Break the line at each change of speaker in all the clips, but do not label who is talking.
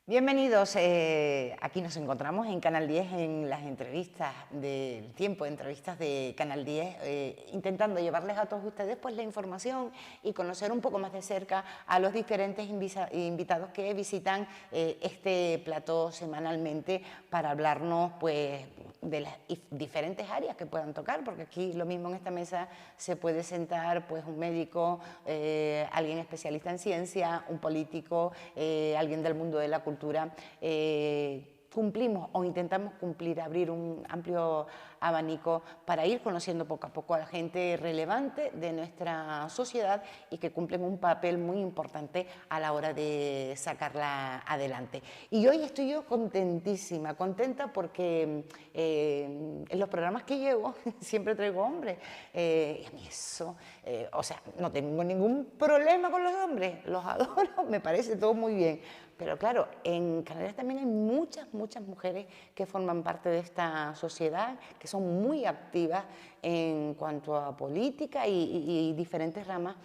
Bienvenidos, aquí nos encontramos en Canal 10 en las entrevistas del tiempo, entrevistas de Canal 10, intentando llevarles a todos ustedes pues la información y conocer un poco más de cerca a los diferentes invitados que visitan este plató semanalmente para hablarnos pues de las diferentes áreas que puedan tocar, porque aquí lo mismo en esta mesa se puede sentar pues un médico, alguien especialista en ciencia, un político, alguien del mundo de la cultura. Cumplimos o intentamos cumplir, abrir un amplio abanico para ir conociendo poco a poco a la gente relevante de nuestra sociedad y que cumplen un papel muy importante a la hora de sacarla adelante. Y hoy estoy yo contentísima, contenta porque en los programas que llevo siempre traigo hombres. Y a mí eso, o sea, no tengo ningún problema con los hombres, los adoro, me parece todo muy bien. Pero claro, en Canarias también hay muchas mujeres que forman parte de esta sociedad, que son muy activas en cuanto a política y diferentes ramas,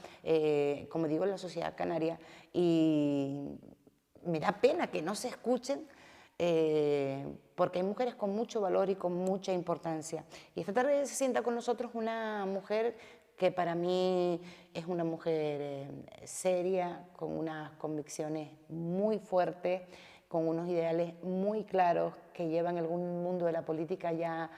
como digo, en la sociedad canaria. Y me da pena que no se escuchen, porque hay mujeres con mucho valor y con mucha importancia. Y esta tarde se sienta con nosotros una mujer que para mí es una mujer seria, con unas convicciones muy fuertes, con unos ideales muy claros, que llevan en el mundo de la política ya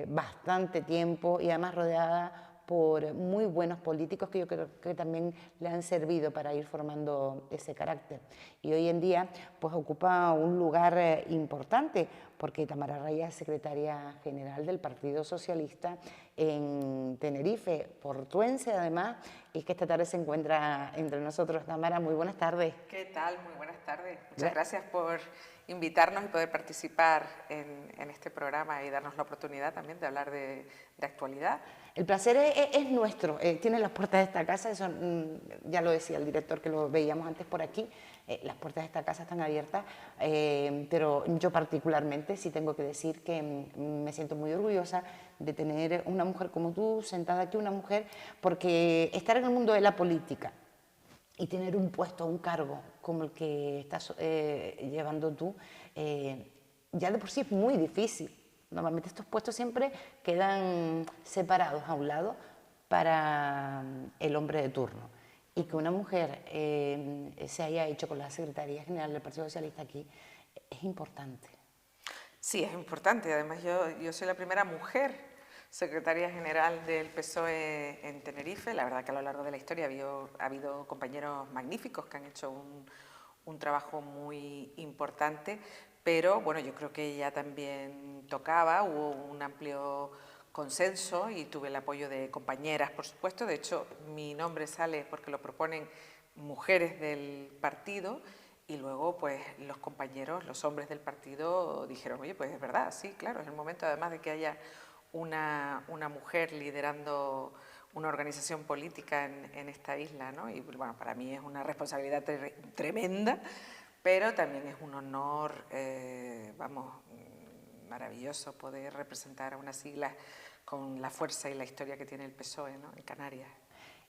bastante tiempo y además rodeada por muy buenos políticos que yo creo que también le han servido para ir formando ese carácter. Y hoy en día pues ocupa un lugar importante, porque Tamara Raya es secretaria general del Partido Socialista en Tenerife, portuense además, y que esta tarde se encuentra entre nosotros. Tamara, muy buenas tardes.
¿Qué tal? Muy buenas tardes. Muchas gracias por invitarnos y poder participar en este programa y darnos la oportunidad también de hablar de actualidad.
El placer es nuestro, tiene las puertas de esta casa, eso ya lo decía el director que lo veíamos antes por aquí, las puertas de esta casa están abiertas, pero yo particularmente sí tengo que decir que me siento muy orgullosa de tener una mujer como tú sentada aquí, una mujer, porque estar en el mundo de la política y tener un puesto, un cargo como el que estás llevando tú, ya de por sí es muy difícil. Normalmente estos puestos siempre quedan separados a un lado para el hombre de turno. Y que una mujer se haya hecho con la Secretaría General del Partido Socialista aquí es importante.
Sí, es importante. Además, yo soy la primera mujer secretaria general del PSOE en Tenerife. La verdad que a lo largo de la historia ha habido compañeros magníficos que han hecho un trabajo muy importante, pero bueno, yo creo que ya también tocaba, hubo un amplio consenso y tuve el apoyo de compañeras, por supuesto. De hecho, mi nombre sale porque lo proponen mujeres del partido y luego pues los compañeros, los hombres del partido dijeron, oye, pues es verdad, sí, claro, es el momento además de que haya una mujer liderando una organización política en esta isla, ¿no? Y bueno, para mí es una responsabilidad tremenda, pero también es un honor, maravilloso poder representar a unas siglas con la fuerza y la historia que tiene el PSOE, ¿no?, en Canarias.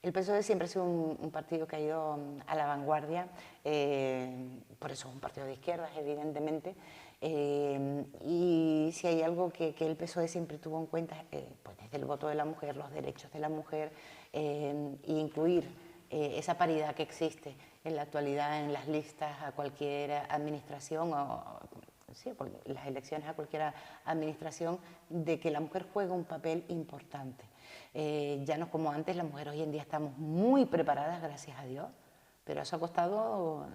El PSOE siempre ha sido un partido que ha ido a la vanguardia, por eso es un partido de izquierdas, evidentemente, y si hay algo que el PSOE siempre tuvo en cuenta, pues desde el voto de la mujer, los derechos de la mujer, e incluir esa paridad que existe en la actualidad en las listas a cualquier administración, sí, las elecciones a cualquier administración, de que la mujer juega un papel importante. Ya no es como antes, las mujeres hoy en día estamos muy preparadas, gracias a Dios, pero eso ha costado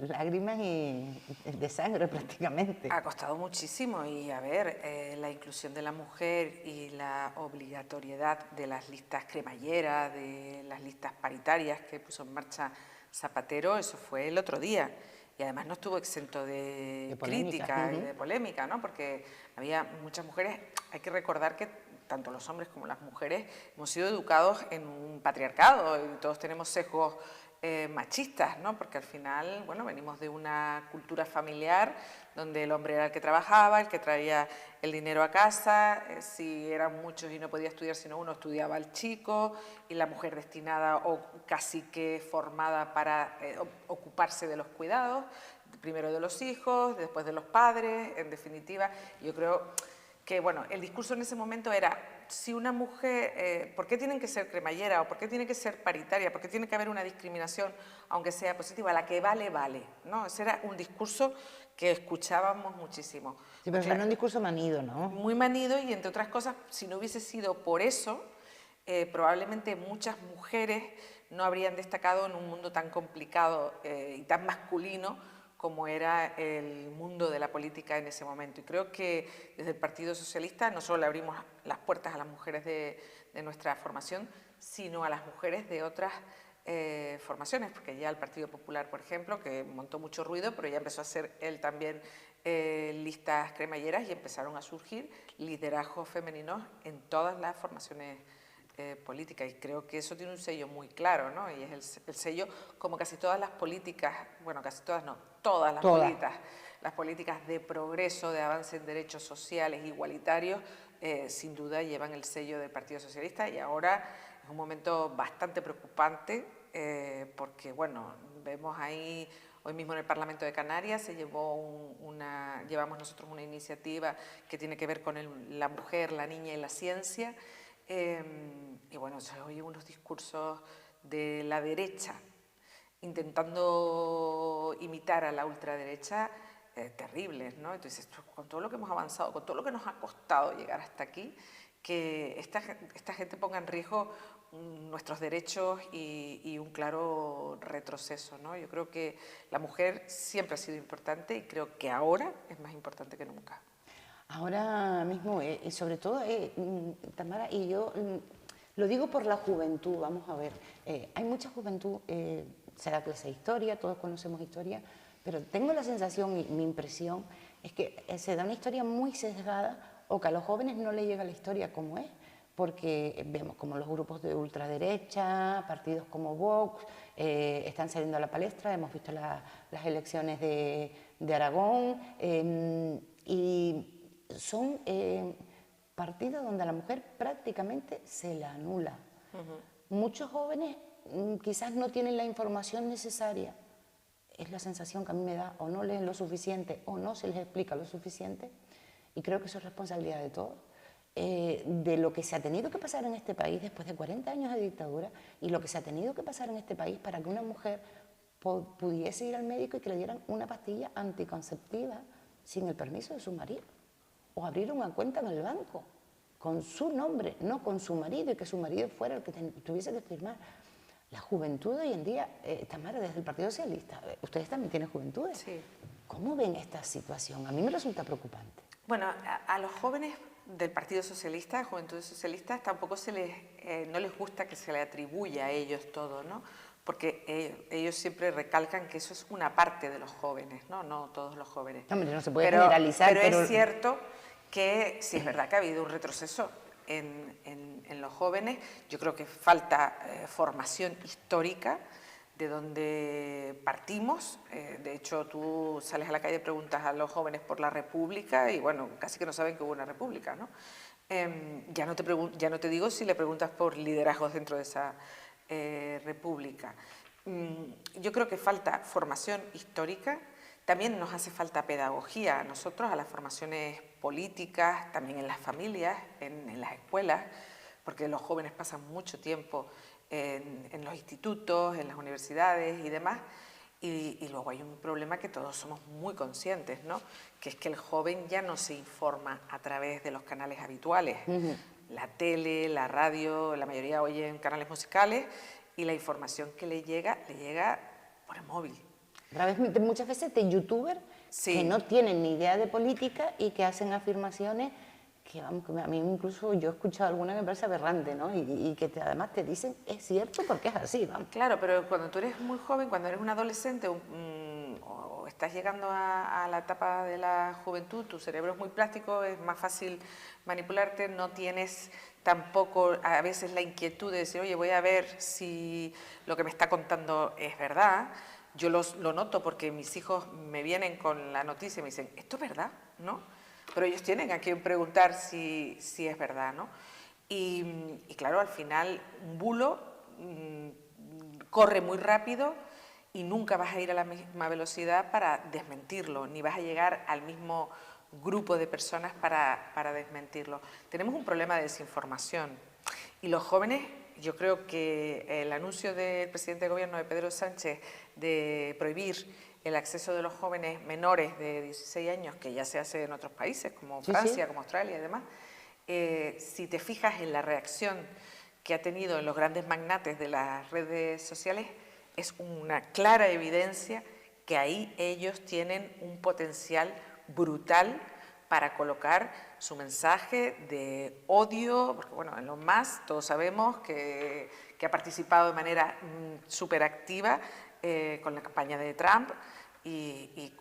lágrimas y de sangre prácticamente.
Ha costado muchísimo y a ver, la inclusión de la mujer y la obligatoriedad de las listas cremalleras, de las listas paritarias que puso en marcha Zapatero, eso fue el otro día. Y además no estuvo exento de crítica y de polémica, ¿no? Porque había muchas mujeres, hay que recordar que tanto los hombres como las mujeres hemos sido educados en un patriarcado y todos tenemos sesgos machistas, ¿no? Porque al final, bueno, venimos de una cultura familiar donde el hombre era el que trabajaba, el que traía el dinero a casa, si eran muchos y no podía estudiar sino uno, estudiaba el chico, y la mujer destinada o casi que formada para ocuparse de los cuidados, primero de los hijos, después de los padres, en definitiva. Yo creo que, bueno, el discurso en ese momento era, si una mujer, ¿por qué tienen que ser cremallera o por qué tiene que ser paritaria? ¿Por qué tiene que haber una discriminación, aunque sea positiva? La que vale, vale, ¿no? Ese era un discurso que escuchábamos muchísimo.
Sí, pero claro, era un discurso manido, ¿no?
Muy manido, y entre otras cosas, si no hubiese sido por eso, probablemente muchas mujeres no habrían destacado en un mundo tan complicado y tan masculino como era el mundo de la política en ese momento. Y creo que desde el Partido Socialista no solo le abrimos las puertas a las mujeres de nuestra formación, sino a las mujeres de otras formaciones, porque ya el Partido Popular, por ejemplo, que montó mucho ruido, pero ya empezó a hacer él también listas cremalleras y empezaron a surgir liderazgos femeninos en todas las formaciones políticas, y creo que eso tiene un sello muy claro, ¿no? Y es el sello, como casi todas las políticas, bueno, casi todas no, todas las políticas de progreso, de avance en derechos sociales igualitarios, sin duda llevan el sello del Partido Socialista, y ahora es un momento bastante preocupante porque, bueno, vemos ahí, hoy mismo en el Parlamento de Canarias se llevamos nosotros una iniciativa que tiene que ver con la mujer, la niña y la ciencia. Y bueno, se oyen unos discursos de la derecha intentando imitar a la ultraderecha terribles, ¿no? Entonces, con todo lo que hemos avanzado, con todo lo que nos ha costado llegar hasta aquí, que esta gente ponga en riesgo nuestros derechos y un claro retroceso, ¿no? Yo creo que la mujer siempre ha sido importante y creo que ahora es más importante que nunca.
Ahora mismo, y sobre todo, Tamara, y yo lo digo por la juventud, vamos a ver, hay mucha juventud, será clase de historia, todos conocemos historia, pero tengo la sensación y mi impresión es que se da una historia muy sesgada, o que a los jóvenes no les llega la historia como es, porque vemos como los grupos de ultraderecha, partidos como Vox, están saliendo a la palestra, hemos visto las elecciones de Aragón, y son partidos donde a la mujer prácticamente se la anula. Muchos jóvenes quizás no tienen la información necesaria, es la sensación que a mí me da, o no leen lo suficiente o no se les explica lo suficiente, y creo que eso es responsabilidad de todos, de lo que se ha tenido que pasar en este país después de 40 años de dictadura, y lo que se ha tenido que pasar en este país para que una mujer pudiese ir al médico y que le dieran una pastilla anticonceptiva sin el permiso de su marido, o abrir una cuenta en el banco con su nombre, no con su marido, y que su marido fuera el que tuviese que firmar. La juventud hoy en día, Tamara, desde el Partido Socialista, ustedes también tienen juventudes.
Sí.
¿Cómo ven esta situación? A mí me resulta preocupante.
Bueno, a los jóvenes del Partido Socialista, Juventudes Socialistas, tampoco no les gusta que se le atribuya a ellos todo, ¿no? Porque ellos siempre recalcan que eso es una parte de los jóvenes, ¿no? No todos los jóvenes.
Hombre, no se puede generalizar,
pero es cierto que sí es verdad que ha habido un retroceso en los jóvenes. Yo creo que falta formación histórica de donde partimos. De hecho, tú sales a la calle y preguntas a los jóvenes por la República y, bueno, casi que no saben que hubo una República, ¿no? Ya no te digo si le preguntas por liderazgos dentro de esa República. Yo creo que falta formación histórica. También nos hace falta pedagogía a nosotros, a las formaciones políticas, también en las familias, en las escuelas, porque los jóvenes pasan mucho tiempo en los institutos, en las universidades y demás, y luego hay un problema que todos somos muy conscientes, ¿no? Que es que el joven ya no se informa a través de los canales habituales, la tele, la radio, la mayoría oyen canales musicales, y la información que le llega por el móvil.
Muchas veces de youtubers que no tienen ni idea de política y que hacen afirmaciones que vamos, que a mí incluso yo he escuchado alguna que me parece aberrante, ¿no? Y que además te dicen, es cierto porque es así, vamos.
Claro, pero cuando tú eres muy joven, cuando eres un adolescente o estás llegando a la etapa de la juventud, tu cerebro es muy plástico, es más fácil manipularte, no tienes tampoco a veces la inquietud de decir, oye, voy a ver si lo que me está contando es verdad. Yo lo noto porque mis hijos me vienen con la noticia y me dicen, ¿esto es verdad? ¿No? Pero ellos tienen a quien preguntar si es verdad, ¿no? Y claro, al final un bulo corre muy rápido y nunca vas a ir a la misma velocidad para desmentirlo, ni vas a llegar al mismo grupo de personas para desmentirlo. Tenemos un problema de desinformación y los jóvenes, yo creo que el anuncio del presidente de gobierno de Pedro Sánchez de prohibir el acceso de los jóvenes menores de 16 años, que ya se hace en otros países como
Sí,
Francia,
sí.
como Australia y demás, si te fijas en la reacción que ha tenido en los grandes magnates de las redes sociales, es una clara evidencia que ahí ellos tienen un potencial brutal para colocar su mensaje de odio, porque bueno, en los más todos sabemos que ha participado de manera súper activa con la campaña de Trump y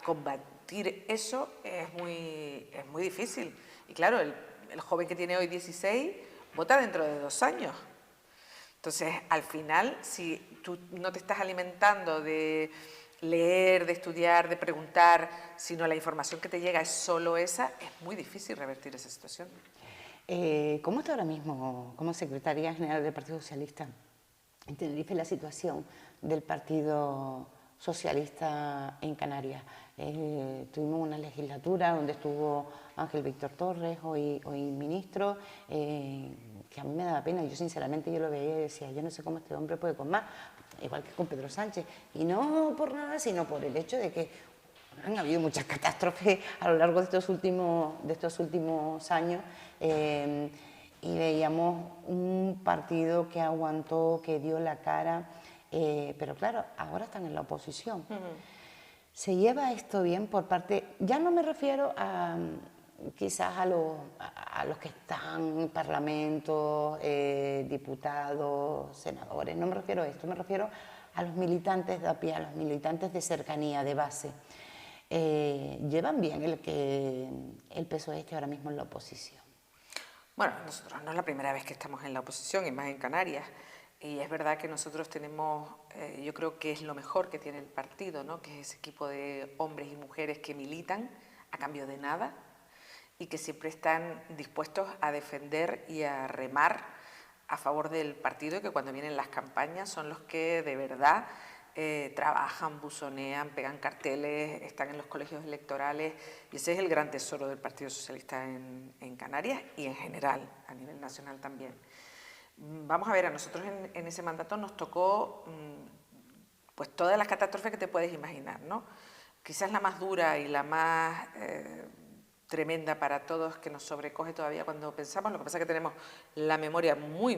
combatir eso es muy difícil. Y claro, el joven que tiene hoy 16 vota dentro de 2 años. Entonces, al final, si tú no te estás alimentando de leer, de estudiar, de preguntar, sino la información que te llega es solo esa, es muy difícil revertir esa situación.
¿Cómo está ahora mismo como secretaria general del Partido Socialista en Tenerife la situación del Partido Socialista en Canarias? Tuvimos una legislatura donde estuvo Ángel Víctor Torres, hoy ministro, que a mí me daba pena. Yo sinceramente yo lo veía y decía, yo no sé cómo este hombre puede con más, igual que con Pedro Sánchez. Y no por nada, sino por el hecho de que han habido muchas catástrofes a lo largo de estos últimos años y veíamos un partido que aguantó, que dio la cara, pero claro, ahora están en la oposición. ¿Se lleva esto bien por parte, ya no me refiero a quizás a los que están en parlamentos, diputados, senadores, no me refiero a esto, me refiero a los militantes de a pie, a los militantes de cercanía, de base? ¿Llevan bien el que el PSOE esté ahora mismo en la oposición?
Bueno, nosotros no es la primera vez que estamos en la oposición, y más en Canarias. Y es verdad que nosotros tenemos, yo creo que es lo mejor que tiene el partido, ¿no? Que es ese equipo de hombres y mujeres que militan a cambio de nada y que siempre están dispuestos a defender y a remar a favor del partido, y que cuando vienen las campañas son los que de verdad trabajan, buzonean, pegan carteles, están en los colegios electorales, y ese es el gran tesoro del Partido Socialista en Canarias y en general, a nivel nacional también. Vamos a ver, a nosotros en ese mandato nos tocó pues todas las catástrofes que te puedes imaginar, ¿no? Quizás la más dura y la más tremenda para todos, que nos sobrecoge todavía cuando pensamos, lo que pasa es que tenemos la memoria muy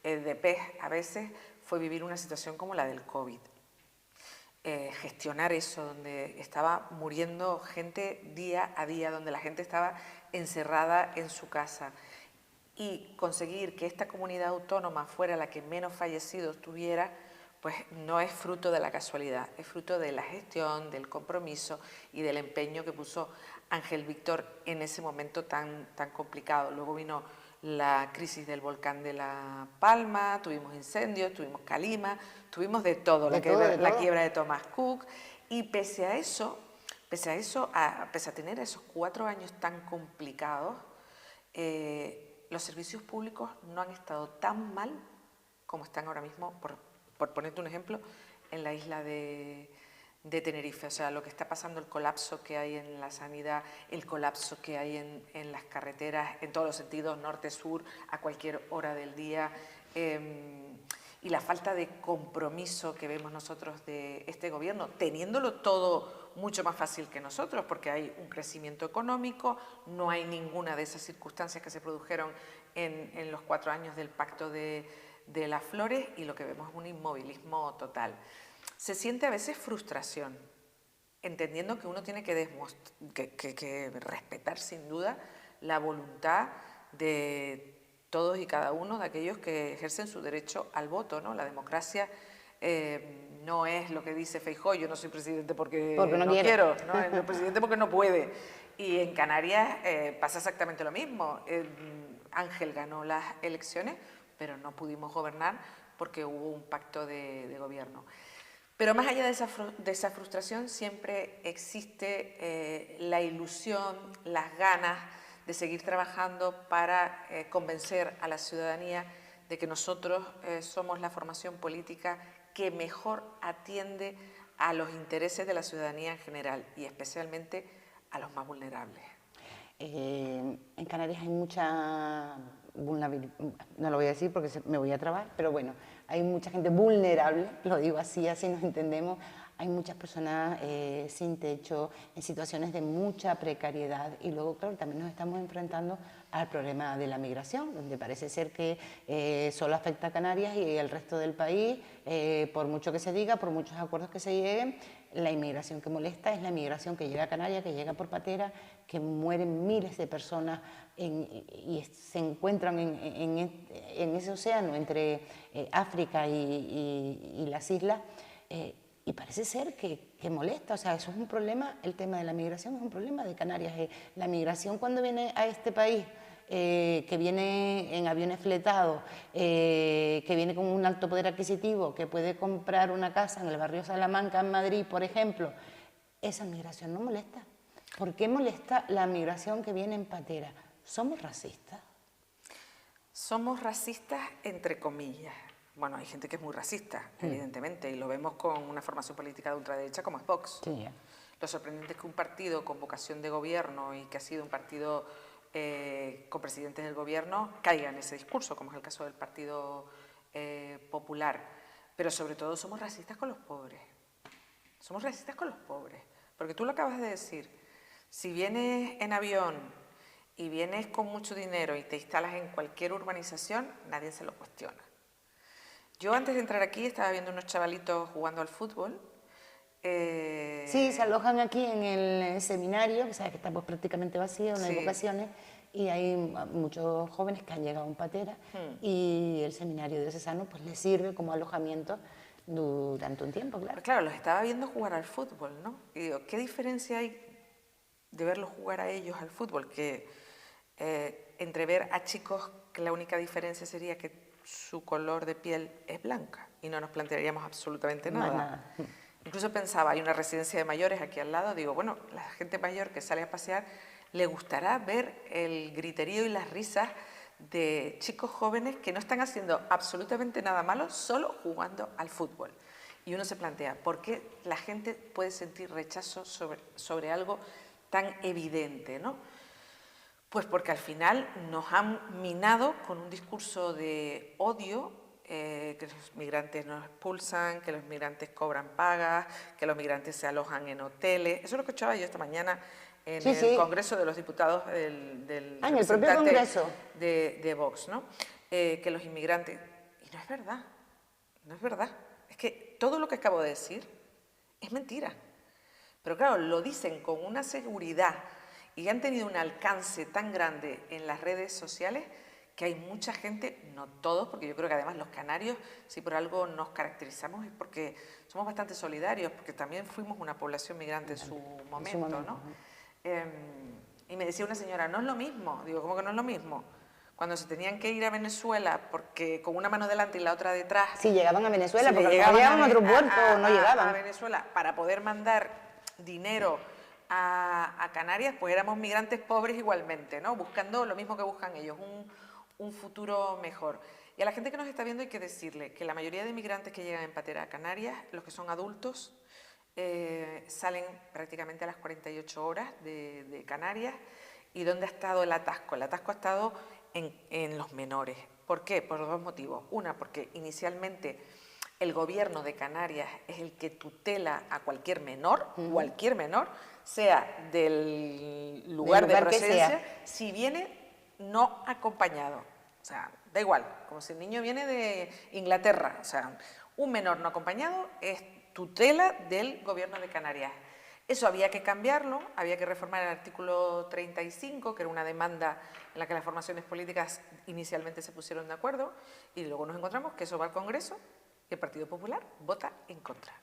de pez a veces, fue vivir una situación como la del COVID. Gestionar eso, donde estaba muriendo gente día a día, donde la gente estaba encerrada en su casa, y conseguir que esta comunidad autónoma fuera la que menos fallecidos tuviera, pues no es fruto de la casualidad, es fruto de la gestión, del compromiso y del empeño que puso Ángel Víctor en ese momento tan complicado. Luego vino la crisis del volcán de La Palma, tuvimos incendios, tuvimos calima, tuvimos de todo, la quiebra de Thomas Cook, y pese a tener esos 4 años tan complicados, los servicios públicos no han estado tan mal como están ahora mismo, por ponerte un ejemplo, en la isla de Tenerife. O sea, lo que está pasando, el colapso que hay en la sanidad, el colapso que hay en las carreteras, en todos los sentidos, norte-sur, a cualquier hora del día, y la falta de compromiso que vemos nosotros de este gobierno, teniéndolo todo mucho más fácil que nosotros, porque hay un crecimiento económico, no hay ninguna de esas circunstancias que se produjeron en los 4 años del Pacto de las Flores, y lo que vemos es un inmovilismo total. Se siente a veces frustración entendiendo que uno tiene que respetar sin duda la voluntad de todos y cada uno de aquellos que ejercen su derecho al voto, ¿no? La democracia no es lo que dice Feijóo, yo no soy presidente porque no quiero, ¿no? Es presidente porque no puede. Y en Canarias pasa exactamente lo mismo. Ángel ganó las elecciones, pero no pudimos gobernar porque hubo un pacto de gobierno. Pero más allá de esa frustración siempre existe la ilusión, las ganas de seguir trabajando para convencer a la ciudadanía de que nosotros somos la formación política que mejor atiende a los intereses de la ciudadanía en general y especialmente a los más vulnerables.
En Canarias hay mucha vulnerabilidad, no lo voy a decir porque me voy a trabar, pero bueno, hay mucha gente vulnerable, lo digo así, así nos entendemos. Hay muchas personas sin techo, en situaciones de mucha precariedad y luego, claro, también nos estamos enfrentando al problema de la migración, donde parece ser que solo afecta a Canarias y el resto del país, por mucho que se diga, por muchos acuerdos que se lleguen, la inmigración que molesta es la inmigración que llega a Canarias, que llega por patera, que mueren miles de personas y se encuentran en ese océano entre África y las islas. Y parece ser que molesta, o sea, eso es un problema, el tema de la migración es un problema de Canarias. La migración cuando viene a este país, que viene en aviones fletados, que viene con un alto poder adquisitivo, que puede comprar una casa en el barrio Salamanca, en Madrid, por ejemplo, esa migración no molesta. ¿Por qué molesta la migración que viene en patera? ¿Somos racistas?
Somos racistas entre comillas. Bueno, hay gente que es muy racista, evidentemente, y lo vemos con una formación política de ultraderecha como es Vox.
Sí.
Lo sorprendente es que un partido con vocación de gobierno y que ha sido un partido con presidentes del gobierno caiga en ese discurso, como es el caso del Partido Popular. Pero sobre todo somos racistas con los pobres. Somos racistas con los pobres. Porque tú lo acabas de decir, si vienes en avión y vienes con mucho dinero y te instalas en cualquier urbanización, nadie se lo cuestiona. Yo antes de entrar aquí estaba viendo unos chavalitos jugando al fútbol.
Sí, se alojan aquí en el seminario, que sabes que está pues, prácticamente vacío, no hay vocaciones, y hay muchos jóvenes que han llegado en patera y el seminario diocesano pues les sirve como alojamiento durante un tiempo, claro.
Pero claro, los estaba viendo jugar al fútbol, ¿no? Y digo, ¿qué diferencia hay de verlos jugar a ellos al fútbol? Que entre ver a chicos que la única diferencia sería que su color de piel es blanca y no nos plantearíamos absolutamente nada. Incluso pensaba, hay una residencia de mayores aquí al lado, digo, bueno, la gente mayor que sale a pasear, le gustará ver el griterío y las risas de chicos jóvenes que no están haciendo absolutamente nada malo, solo jugando al fútbol. Y uno se plantea, ¿por qué la gente puede sentir rechazo sobre algo tan evidente, ¿no? Pues porque al final nos han minado con un discurso de odio, que los migrantes nos expulsan, que los migrantes cobran pagas, que los migrantes se alojan en hoteles. Eso es lo que escuchaba yo esta mañana en el Congreso de los Diputados del
en el propio Congreso
de Vox, ¿no? Que los inmigrantes... Y no es verdad, no es verdad. Es que todo lo que acabo de decir es mentira. Pero claro, lo dicen con una seguridad y han tenido un alcance tan grande en las redes sociales que hay mucha gente, no todos, porque yo creo que además los canarios, si por algo nos caracterizamos es porque somos bastante solidarios, porque también fuimos una población migrante en su momento, ¿no? Y me decía una señora, no es lo mismo. Digo, ¿cómo que no es lo mismo? Cuando se tenían que ir a Venezuela, porque con una mano delante y la otra detrás...
Sí, llegaban a Venezuela, porque llegaban a otro puerto o no llegaban.
A Venezuela, para poder mandar dinero a Canarias, pues éramos migrantes pobres igualmente, ¿no? Buscando lo mismo que buscan ellos, un futuro mejor. Y a la gente que nos está viendo hay que decirle que la mayoría de migrantes que llegan en patera a Canarias, los que son adultos, salen prácticamente a las 48 horas de Canarias. ¿Y dónde ha estado el atasco? El atasco ha estado en los menores. ¿Por qué? Por dos motivos. Una, porque inicialmente el gobierno de Canarias es el que tutela a cualquier menor, sea del lugar de procedencia, si viene no acompañado. O sea, da igual, como si el niño viene de Inglaterra. O sea, un menor no acompañado es tutela del gobierno de Canarias. Eso había que cambiarlo, había que reformar el artículo 35, que era una demanda en la que las formaciones políticas inicialmente se pusieron de acuerdo, y luego nos encontramos que eso va al Congreso y el Partido Popular vota en contra,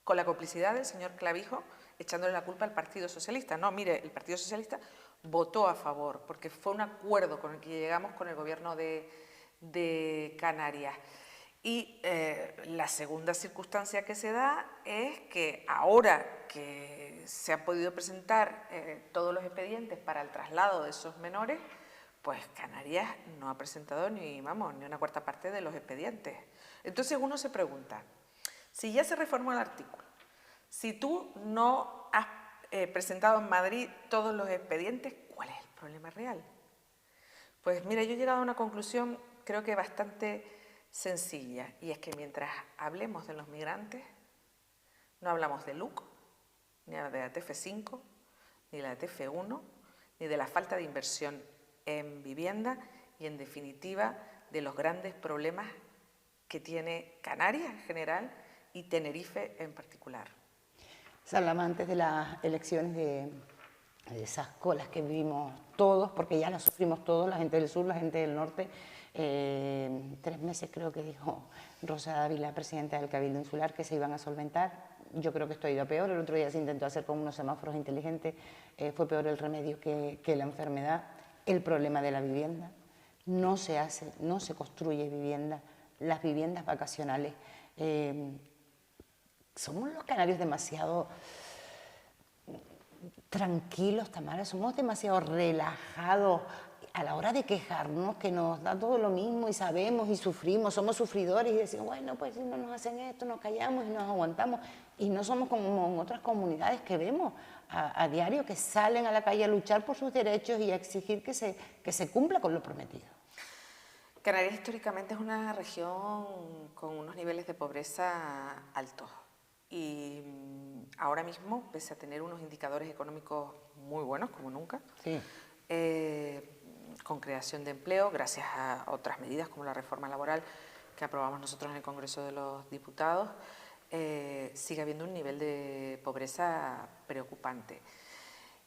con la complicidad del señor Clavijo echándole la culpa al Partido Socialista. No, mire, el Partido Socialista votó a favor, porque fue un acuerdo con el que llegamos con el Gobierno de Canarias. Y la segunda circunstancia que se da es que ahora que se han podido presentar todos los expedientes para el traslado de esos menores, pues Canarias no ha presentado ni una cuarta parte de los expedientes. Entonces uno se pregunta, si ya se reformó el artículo, si tú no has presentado en Madrid todos los expedientes, ¿cuál es el problema real? Pues mira, yo he llegado a una conclusión creo que bastante sencilla, y es que mientras hablemos de los migrantes, no hablamos de LUC, ni de la TF5, ni de la TF1, ni de la falta de inversión en vivienda y, en definitiva, de los grandes problemas que tiene Canarias en general y Tenerife en particular.
Se hablaba antes de las elecciones de esas colas que vivimos todos, porque ya las sufrimos todos, la gente del sur, la gente del norte. 3 meses creo que dijo Rosa Dávila, presidenta del Cabildo Insular, que se iban a solventar. Yo creo que esto ha ido a peor. El otro día se intentó hacer con unos semáforos inteligentes, fue peor el remedio que la enfermedad. El problema de la vivienda, no se hace, no se construye vivienda, las viviendas vacacionales. Somos los canarios demasiado tranquilos, Tamara, somos demasiado relajados a la hora de quejarnos, que nos da todo lo mismo y sabemos y sufrimos, somos sufridores y decimos, bueno, pues si no nos hacen esto, nos callamos y nos aguantamos, y no somos como en otras comunidades que vemos a diario, que salen a la calle a luchar por sus derechos y a exigir que se cumpla con lo prometido.
Canarias históricamente es una región con unos niveles de pobreza altos. Y ahora mismo, pese a tener unos indicadores económicos muy buenos, como nunca,
sí,
con creación de empleo, gracias a otras medidas como la reforma laboral que aprobamos nosotros en el Congreso de los Diputados, sigue habiendo un nivel de pobreza preocupante.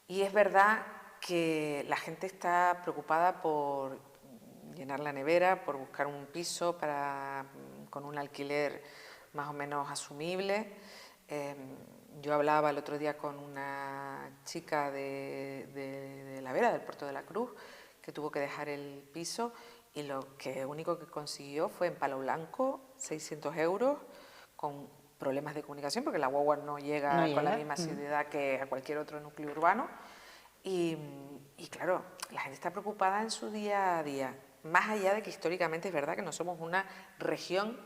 Y es verdad que la gente está preocupada por llenar la nevera, por buscar un piso con un alquiler más o menos asumible. Yo hablaba el otro día con una chica de La Vera, del Puerto de la Cruz, que tuvo que dejar el piso y lo único que consiguió fue en Palo Blanco 600 euros con problemas de comunicación, porque la guagua no llega con la misma asiduidad que a cualquier otro núcleo urbano. Y claro, la gente está preocupada en su día a día, más allá de que históricamente es verdad que no somos una región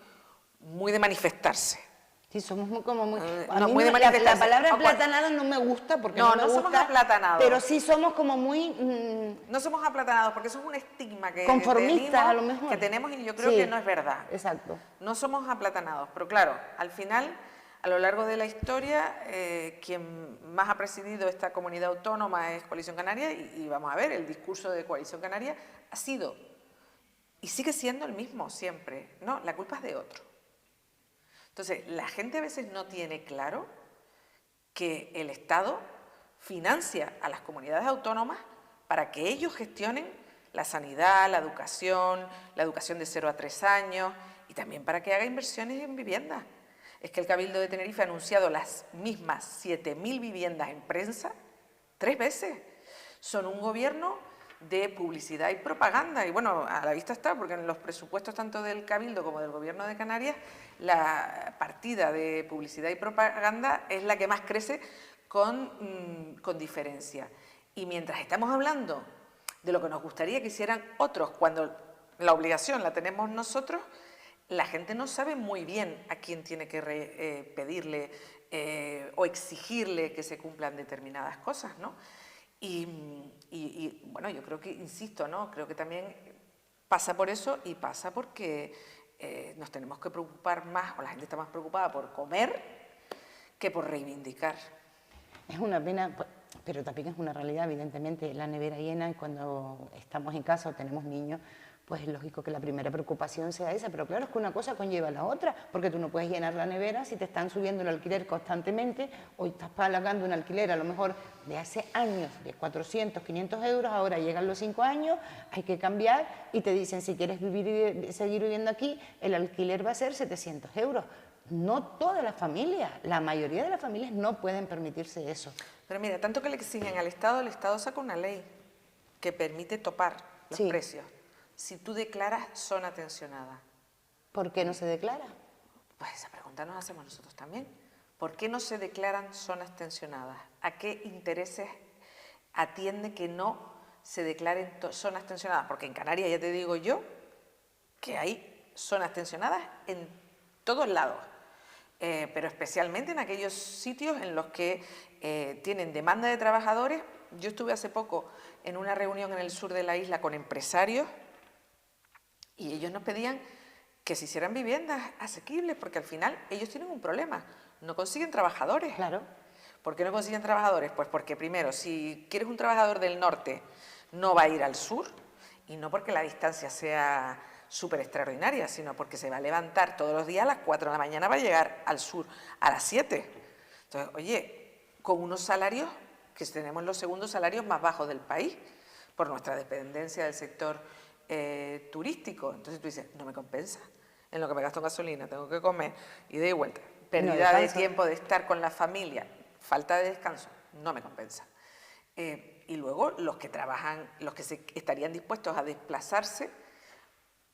muy de manifestarse.
Sí, somos muy
muy de manifestarse.
La palabra aplatanado no me gusta porque no me gusta,
somos aplatanados.
pero sí somos como muy...
no somos aplatanados porque eso es un estigma que
conformistas, a lo mejor.
Que tenemos, y yo creo que no es verdad.
Exacto.
No somos aplatanados, pero claro, al final, a lo largo de la historia, quien más ha presidido esta comunidad autónoma es Coalición Canaria, y vamos a ver, el discurso de Coalición Canaria ha sido y sigue siendo el mismo siempre. No, la culpa es de otro. Entonces, la gente a veces no tiene claro que el Estado financia a las comunidades autónomas para que ellos gestionen la sanidad, la educación de 0 a 3 años, y también para que haga inversiones en vivienda. Es que el Cabildo de Tenerife ha anunciado las mismas 7.000 viviendas en prensa 3 veces. Son un gobierno de publicidad y propaganda, y bueno, a la vista está, porque en los presupuestos tanto del Cabildo como del Gobierno de Canarias, la partida de publicidad y propaganda es la que más crece con diferencia. Y mientras estamos hablando de lo que nos gustaría que hicieran otros, cuando la obligación la tenemos nosotros, la gente no sabe muy bien a quién tiene que pedirle o exigirle que se cumplan determinadas cosas, ¿no? Y bueno, yo creo que, insisto, ¿no? Creo que también pasa por eso, y pasa porque nos tenemos que preocupar más, o la gente está más preocupada por comer que por reivindicar.
Es una pena, pero también es una realidad, evidentemente, la nevera llena, y cuando estamos en casa o tenemos niños, Pues es lógico que la primera preocupación sea esa, pero claro, es que una cosa conlleva la otra, porque tú no puedes llenar la nevera si te están subiendo el alquiler constantemente, o estás pagando un alquiler a lo mejor de hace años, de 400, 500 euros, ahora llegan los 5 años, hay que cambiar y te dicen si quieres seguir viviendo aquí, el alquiler va a ser 700 euros. No todas las familias, la mayoría de las familias no pueden permitirse eso.
Pero mira, tanto que le exigen al Estado, el Estado saca una ley que permite topar los
Sí.
precios. Si tú declaras zona tensionada.
¿Por qué no se declara?
Pues esa pregunta nos hacemos nosotros también. ¿Por qué no se declaran zonas tensionadas? ¿A qué intereses atiende que no se declaren zonas tensionadas? Porque en Canarias ya te digo yo que hay zonas tensionadas en todos lados, pero especialmente en aquellos sitios en los que tienen demanda de trabajadores. Yo estuve hace poco en una reunión en el sur de la isla con empresarios y ellos nos pedían que se hicieran viviendas asequibles, porque al final ellos tienen un problema, no consiguen trabajadores.
Claro.
¿Por qué no consiguen trabajadores? Pues porque primero, si quieres un trabajador del norte, no va a ir al sur, y no porque la distancia sea súper extraordinaria, sino porque se va a levantar todos los días a las 4 de la mañana para llegar al sur a las 7. Entonces, oye, con unos salarios que tenemos los segundos salarios más bajos del país, por nuestra dependencia del sector turístico. Entonces tú dices, no me compensa. En lo que me gasto en gasolina, tengo que comer, ida y vuelta. Pérdida de tiempo de estar con la familia, falta de descanso, no me compensa. Y luego los que trabajan, los que estarían dispuestos a desplazarse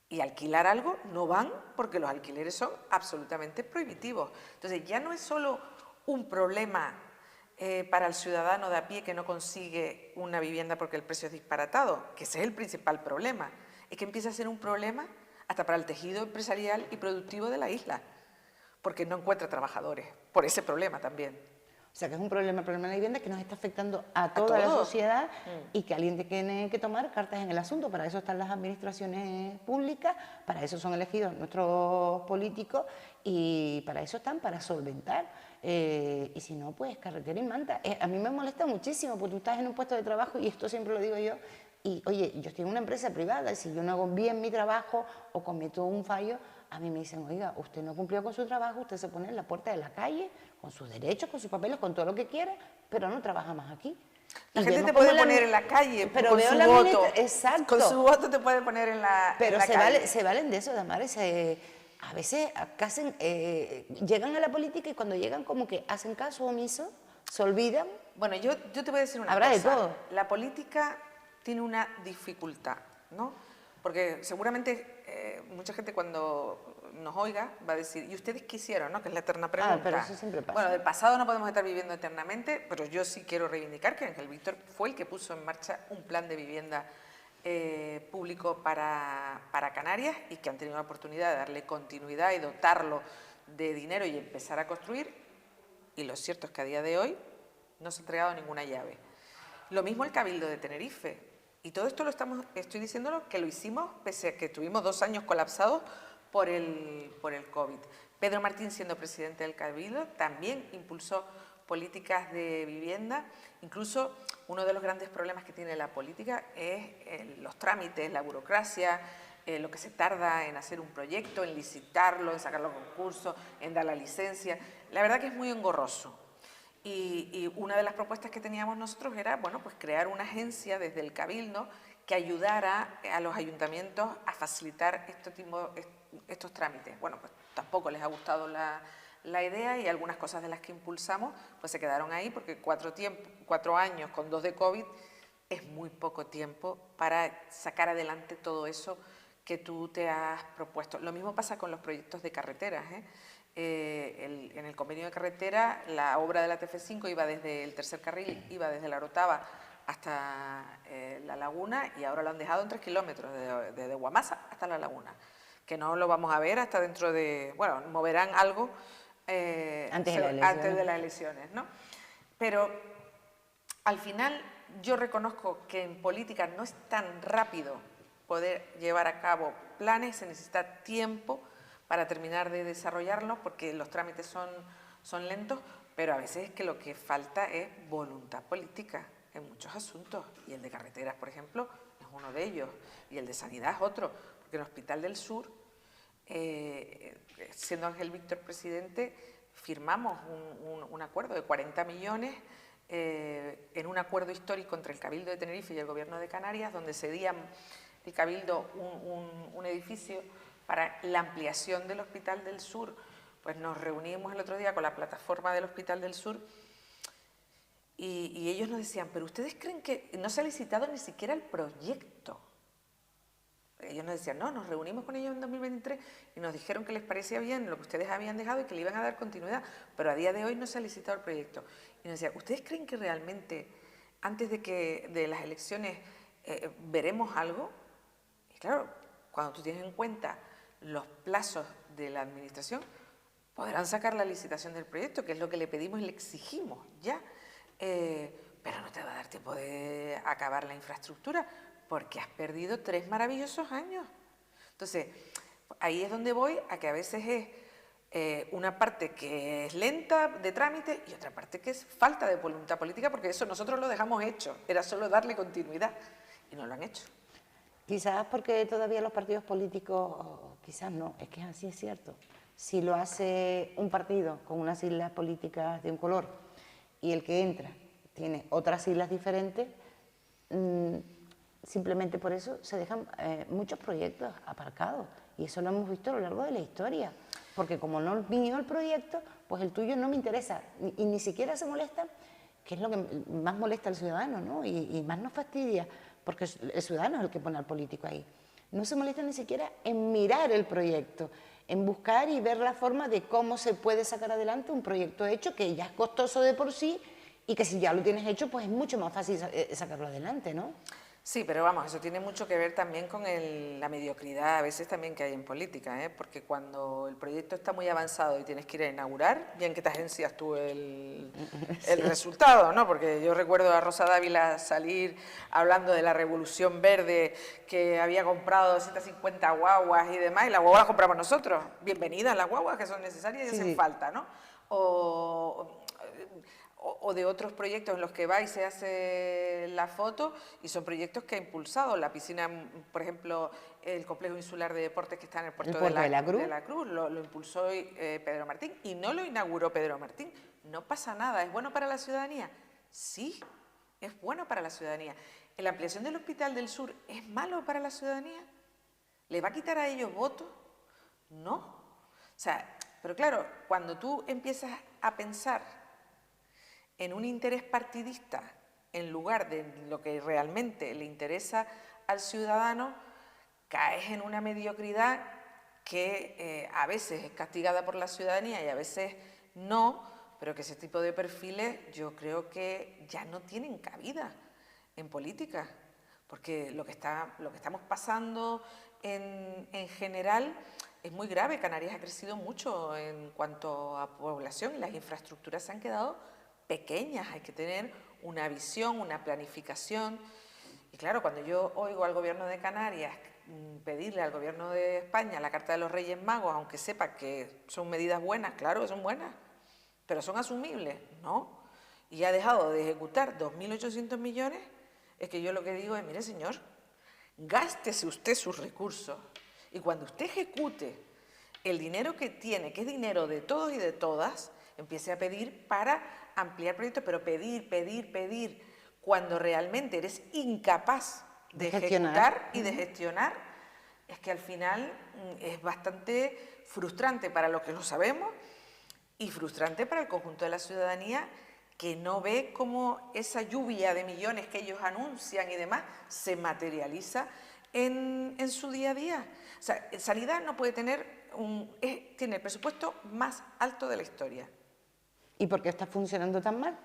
y alquilar algo, no van porque los alquileres son absolutamente prohibitivos. Entonces ya no es solo un problema para el ciudadano de a pie que no consigue una vivienda porque el precio es disparatado, que ese es el principal problema, es que empieza a ser un problema hasta para el tejido empresarial y productivo de la isla, porque no encuentra trabajadores, por ese problema también.
O sea, que es un problema de la vivienda que nos está afectando a toda la sociedad y que alguien tiene que tomar cartas en el asunto. Para eso están las administraciones públicas, para eso son elegidos nuestros políticos y para eso están, para solventar. Y si no, pues carretera y manta. A mí me molesta muchísimo porque tú estás en un puesto de trabajo y esto siempre lo digo yo. Y oye, yo estoy en una empresa privada y si yo no hago bien mi trabajo o cometo un fallo, a mí me dicen, oiga, usted no cumplió con su trabajo, usted se pone en la puerta de la calle, con sus derechos, con sus papeles, con todo lo que quiera, pero no trabaja más aquí.
La gente te puede poner en la calle
pero
con
veo
su
la
voto.
Exacto.
Con su voto te puede poner en la
Pero
calle.
se valen de eso, Damares. A veces llegan a la política y cuando llegan como que hacen caso omiso, se olvidan.
Bueno, yo te voy a decir una
Habrá
cosa.
de todo.
La política tiene una dificultad, ¿no? Porque seguramente mucha gente cuando nos oiga va a decir, ¿y ustedes qué hicieron? ¿No? Que es la eterna pregunta.
Pero eso siempre pasa.
Bueno, del pasado no podemos estar viviendo eternamente, pero yo sí quiero reivindicar que Ángel Víctor fue el que puso en marcha un plan de vivienda público para Canarias y que han tenido la oportunidad de darle continuidad y dotarlo de dinero y empezar a construir. Y lo cierto es que a día de hoy no se ha entregado ninguna llave. Lo mismo el Cabildo de Tenerife. Y todo esto estoy diciéndolo que lo hicimos pese a que tuvimos 2 años colapsados por el COVID. Pedro Martín, siendo presidente del Cabildo, también impulsó políticas de vivienda. Incluso uno de los grandes problemas que tiene la política es los trámites, la burocracia, lo que se tarda en hacer un proyecto, en licitarlo, en sacarlo a concurso, en dar la licencia. La verdad que es muy engorroso. Y una de las propuestas que teníamos nosotros era, bueno, pues crear una agencia desde el Cabildo que ayudara a los ayuntamientos a facilitar estos trámites. Bueno, pues tampoco les ha gustado la idea y algunas cosas de las que impulsamos pues se quedaron ahí porque 4 años con 2 de COVID es muy poco tiempo para sacar adelante todo eso que tú te has propuesto. Lo mismo pasa con los proyectos de carreteras, en el convenio de carretera, la obra de la TF5 iba desde el tercer carril, iba desde la Orotava hasta la Laguna y ahora lo han dejado en 3 kilómetros, desde Guamasa hasta la Laguna, que no lo vamos a ver hasta dentro de, bueno, moverán algo antes de las elecciones, ¿no? Pero al final yo reconozco que en política no es tan rápido poder llevar a cabo planes, se necesita tiempo para terminar de desarrollarlos porque los trámites son lentos, pero a veces es que lo que falta es voluntad política en muchos asuntos y el de carreteras, por ejemplo, es es uno de ellos, y el de Sanidad es otro, porque en el Hospital del Sur, siendo Ángel Víctor presidente, firmamos un acuerdo de 40 millones en un acuerdo histórico entre el Cabildo de Tenerife y el Gobierno de Canarias, donde cedían el Cabildo un edificio para la ampliación del Hospital del Sur. Pues nos reunimos el otro día con la plataforma del Hospital del Sur y ellos nos decían, pero ¿ustedes creen que no se ha licitado ni siquiera el proyecto? Ellos nos decían, no, nos reunimos con ellos en 2023 y nos dijeron que les parecía bien lo que ustedes habían dejado y que le iban a dar continuidad, pero a día de hoy no se ha licitado el proyecto. Y nos decían, ¿ustedes creen que realmente antes de las elecciones veremos algo? Y claro, cuando tú tienes en cuenta los plazos de la administración, podrán sacar la licitación del proyecto, que es lo que le pedimos y le exigimos ya, pero no te va a dar tiempo de acabar la infraestructura porque has perdido 3 maravillosos años. Entonces, ahí es donde voy a que a veces es una parte que es lenta de trámite y otra parte que es falta de voluntad política, porque eso nosotros lo dejamos hecho, era solo darle continuidad y no lo han hecho.
Quizás porque todavía los partidos políticos, o quizás no, es que así es cierto. Si lo hace un partido con unas siglas políticas de un color y el que entra tiene otras siglas diferentes, simplemente por eso se dejan muchos proyectos aparcados. Y eso lo hemos visto a lo largo de la historia. Porque como no vino el proyecto, pues el tuyo no me interesa. Y ni siquiera se molesta, que es lo que más molesta al ciudadano, ¿no? Y más nos fastidia, porque el ciudadano es el que pone al político ahí. No se molesta ni siquiera en mirar el proyecto, en buscar y ver la forma de cómo se puede sacar adelante un proyecto hecho que ya es costoso de por sí y que si ya lo tienes hecho, pues es mucho más fácil sacarlo adelante, ¿no?
Sí, pero vamos, eso tiene mucho que ver también con la mediocridad a veces también que hay en política, ¿eh? Porque cuando el proyecto está muy avanzado y tienes que ir a inaugurar, bien que te agencias tú el resultado, ¿no? Porque yo recuerdo a Rosa Dávila salir hablando de la revolución verde, que había comprado 250 guaguas y demás, y las guaguas las compramos nosotros. Bienvenidas las guaguas, que son necesarias y hacen falta, ¿no? O de otros proyectos en los que va y se hace la foto y son proyectos que ha impulsado. La piscina, por ejemplo, el complejo insular de deportes que está en el puerto de la Cruz lo impulsó Pedro Martín y no lo inauguró Pedro Martín. No pasa nada. ¿Es bueno para la ciudadanía? Sí, es bueno para la ciudadanía. ¿La ampliación del Hospital del Sur es malo para la ciudadanía? ¿Le va a quitar a ellos votos? No. O sea, pero claro, cuando tú empiezas a pensar en un interés partidista en lugar de lo que realmente le interesa al ciudadano, caes en una mediocridad que a veces es castigada por la ciudadanía y a veces no, pero que ese tipo de perfiles yo creo que ya no tienen cabida en política, porque lo que estamos pasando en general es muy grave. Canarias ha crecido mucho en cuanto a población y las infraestructuras se han quedado pequeñas, hay que tener una visión, una planificación. Y claro, cuando yo oigo al Gobierno de Canarias pedirle al Gobierno de España la Carta de los Reyes Magos, aunque sepa que son medidas buenas, claro que son buenas, pero son asumibles, ¿no? Y ha dejado de ejecutar 2.800 millones, es que yo lo que digo es, mire señor, gástese usted sus recursos y cuando usted ejecute el dinero que tiene, que es dinero de todos y de todas, empiece a pedir para ampliar proyectos, pero pedir, cuando realmente eres incapaz de ejecutar y de gestionar, es que al final es bastante frustrante para los que lo sabemos y frustrante para el conjunto de la ciudadanía que no ve cómo esa lluvia de millones que ellos anuncian y demás se materializa en su día a día. O sea, Sanidad no puede tener tiene el presupuesto más alto de la historia.
¿Y por qué está funcionando tan mal?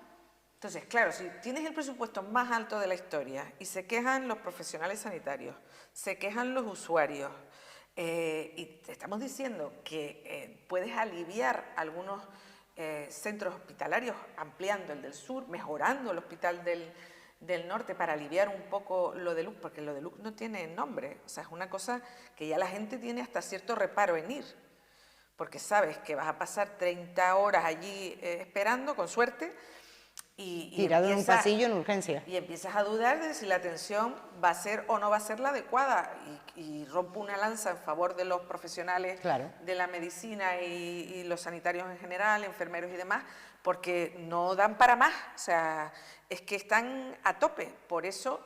Entonces, claro, si tienes el presupuesto más alto de la historia y se quejan los profesionales sanitarios, se quejan los usuarios, y te estamos diciendo que puedes aliviar algunos centros hospitalarios ampliando el del sur, mejorando el hospital del norte para aliviar un poco lo de Lux, porque lo de Lux no tiene nombre, o sea, es una cosa que ya la gente tiene hasta cierto reparo en ir, porque sabes que vas a pasar 30 horas allí esperando, con suerte,
Tirado en un pasillo en urgencia.
Y empiezas a dudar de si la atención va a ser o no va a ser la adecuada. Y rompo una lanza en favor de los profesionales de la medicina y los sanitarios en general, enfermeros y demás, porque no dan para más. O sea, es que están a tope. Por eso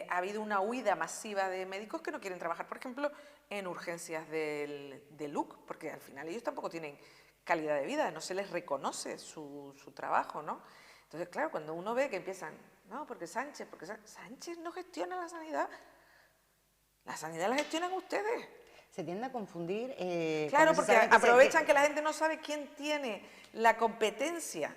ha habido una huida masiva de médicos que no quieren trabajar, por ejemplo, en urgencias del LUC, porque al final ellos tampoco tienen calidad de vida, no se les reconoce su trabajo, ¿no? Entonces, claro, cuando uno ve que empiezan, no, porque Sánchez no gestiona la sanidad la gestionan ustedes.
Se tiende a confundir.
Claro, porque aprovechan que la gente no sabe quién tiene la competencia.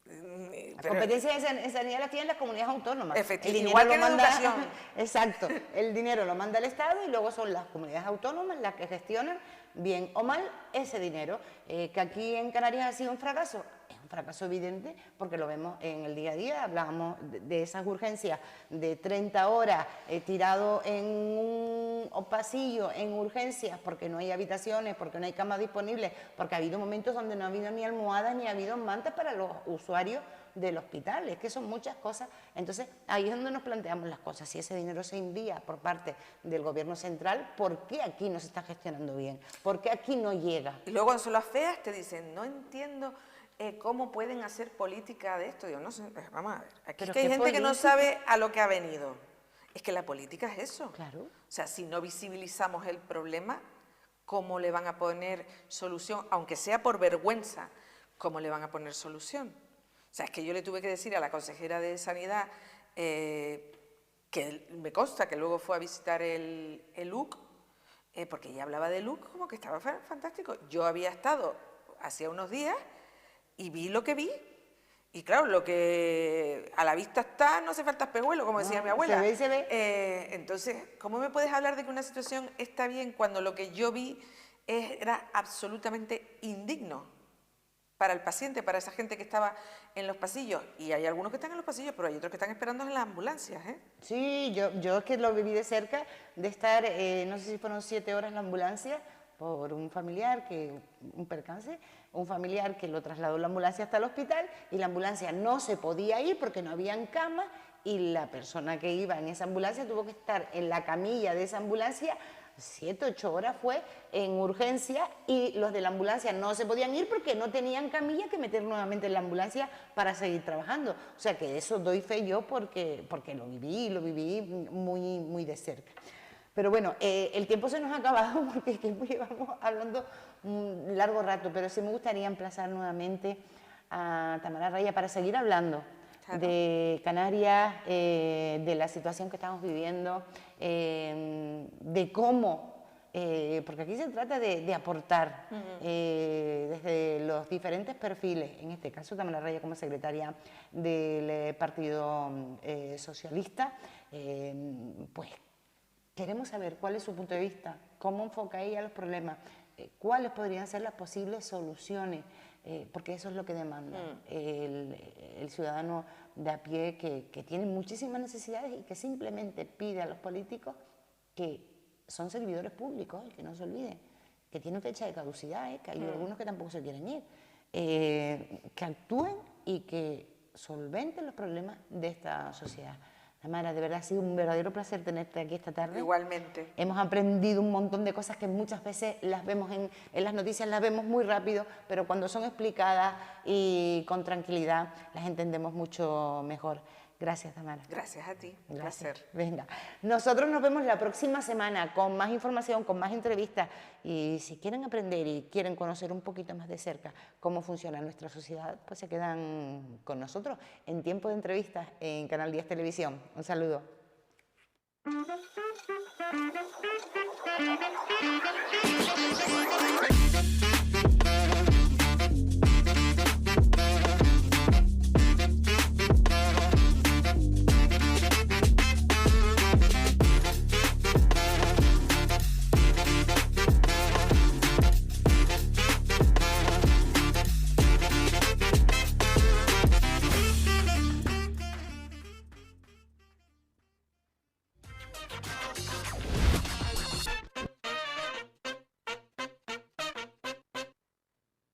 La competencia en sanidad la tienen las comunidades autónomas.
Efectivamente, igual que en educación.
Exacto, el dinero lo manda el Estado y luego son las comunidades autónomas las que gestionan, bien o mal, ese dinero. Que aquí en Canarias ha sido un fracaso. Es un fracaso evidente porque lo vemos en el día a día. Hablábamos de esas urgencias de 30 horas tirado en un pasillo, en urgencias, porque no hay habitaciones, porque no hay camas disponibles, porque ha habido momentos donde no ha habido ni almohadas ni ha habido mantas para los usuarios del hospital. Es que son muchas cosas. Entonces, ahí es donde nos planteamos las cosas. Si ese dinero se envía por parte del gobierno central, ¿por qué aquí no se está gestionando bien? ¿Por qué aquí no llega?
Y luego cuando son las feas te dicen, no entiendo cómo pueden hacer política de esto. Digo, no sé, vamos a ver. Aquí es que hay gente que no sabe a lo que ha venido. Es que la política es eso.
Claro.
O sea, si no visibilizamos el problema, ¿cómo le van a poner solución? Aunque sea por vergüenza, ¿cómo le van a poner solución? O sea, es que yo le tuve que decir a la consejera de Sanidad, que me consta que luego fue a visitar el UC, porque ella hablaba del UC como que estaba fantástico. Yo había estado hacía unos días y vi lo que vi. Y claro, lo que a la vista está, no hace falta espejuelo, como decía mi abuela.
Se ve.
Entonces, ¿cómo me puedes hablar de que una situación está bien cuando lo que yo vi era absolutamente indigno para el paciente, para esa gente que estaba en los pasillos? Y hay algunos que están en los pasillos, pero hay otros que están esperando en las ambulancias, ¿eh?
Sí, yo es que lo viví de cerca, de estar, no sé si fueron 7 horas en la ambulancia, por un familiar, un percance, un familiar que lo trasladó la ambulancia hasta el hospital y la ambulancia no se podía ir porque no habían camas y la persona que iba en esa ambulancia tuvo que estar en la camilla de esa ambulancia 7, 8 horas fue en urgencia y los de la ambulancia no se podían ir porque no tenían camilla que meter nuevamente en la ambulancia para seguir trabajando. O sea que de eso doy fe yo porque lo viví muy, muy de cerca. Pero bueno, el tiempo se nos ha acabado porque llevamos hablando un largo rato, pero sí me gustaría emplazar nuevamente a Tamara Raya para seguir hablando de Canarias, de la situación que estamos viviendo, de cómo, porque aquí se trata de aportar desde los diferentes perfiles, en este caso Tamara Raya como secretaria del Partido Socialista, pues queremos saber cuál es su punto de vista, cómo enfoca ella los problemas, cuáles podrían ser las posibles soluciones, porque eso es lo que demanda el ciudadano de a pie que tiene muchísimas necesidades y que simplemente pide a los políticos que son servidores públicos, que no se olviden, que tienen fecha de caducidad, que hay algunos que tampoco se quieren ir, que actúen y que solventen los problemas de esta sociedad. Tamara, de verdad ha sido un verdadero placer tenerte aquí esta tarde.
Igualmente.
Hemos aprendido un montón de cosas que muchas veces las vemos en las noticias, las vemos muy rápido, pero cuando son explicadas y con tranquilidad las entendemos mucho mejor. Gracias, Tamara.
Gracias a ti. Un
Gracias.
placer.
Venga, nosotros nos vemos la próxima semana con más información, con más entrevistas. Y si quieren aprender y quieren conocer un poquito más de cerca cómo funciona nuestra sociedad, pues se quedan con nosotros en Tiempo de Entrevistas en Canal 10 Televisión. Un saludo.